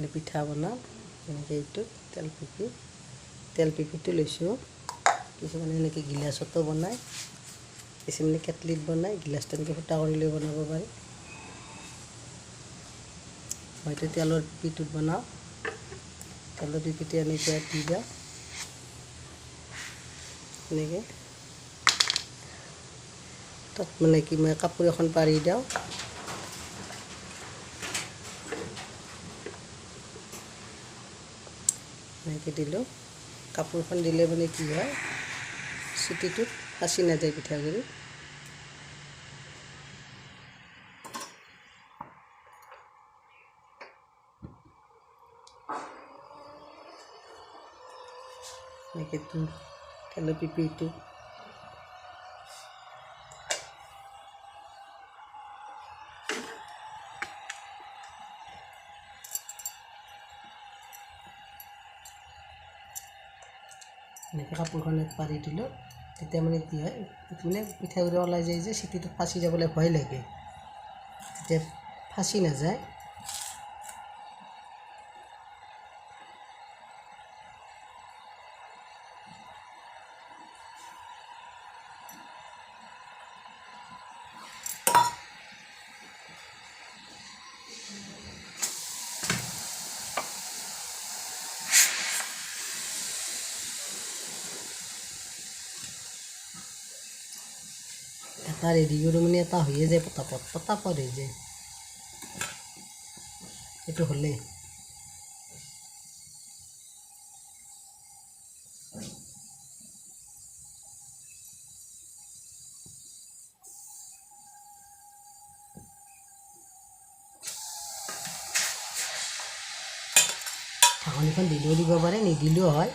পিঠা বনাম এনেকৈ এইটো তেল পিপিটো লৈছোঁ কিছুমানে এনেকৈ গিলাচতো বনায় কিছুমানে কেটলিত বনায় গিলাচটো এনেকৈ ফুটা কৰি লৈ বনাব পাৰি মইতো তেলৰ পিপিটোত বনাওঁ তেলৰ পিপিটো এনেকৈ দি দিওঁ এনেকৈ তাত মানে কি মই কাপোৰ এখন পাৰি দিওঁ এনেকৈ দিলোঁ কাপোৰখন দিলে মানে কি হয় চিটিটোত ফাঁচি নাযায় পিঠাগুড়ি এনেকৈ তেলৰ পিপিটো এনেকৈ কাপোৰখনত পাৰি দিলোঁ তেতিয়া মানে কি হয় মানে পিঠাগুড়ি ওলাই যায় যে চিটিটোত ফাঁচি যাবলৈ ভয় লাগে তেতিয়া ফাঁচি নাযায় এটা ৰেডি কৰি মানে এটা হৈয়ে যায় পটাপট হৈ যায় এইটো হ'লেই ঢাকনিখন দিলেও দিব পাৰে নিদিলেও হয়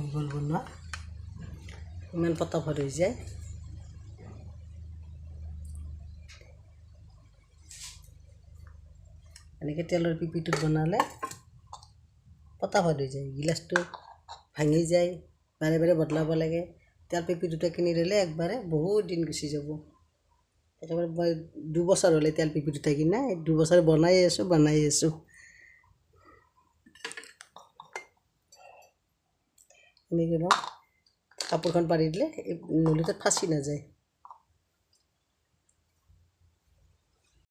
গোল বনোৱা ইমান পটাপট হৈ যায় এনেকৈ তেলৰ পিপিটোত বনালে পটাপট হৈ যায় গিলাচটো ভাঙি যায় বাৰে বাৰে বদলাব লাগে তেল পিপি দুটা কিনি ল'লে একবাৰে বহুত দিন গুচি যাব একেবাৰে মই 2 বছৰ হ'লে তেল পিপি দুটা কিনা 2 বছৰ বনাই আছোঁ এনেকৈ কাপোৰখন পাৰি দিলে নলিটোত ফাঁচি নাযায়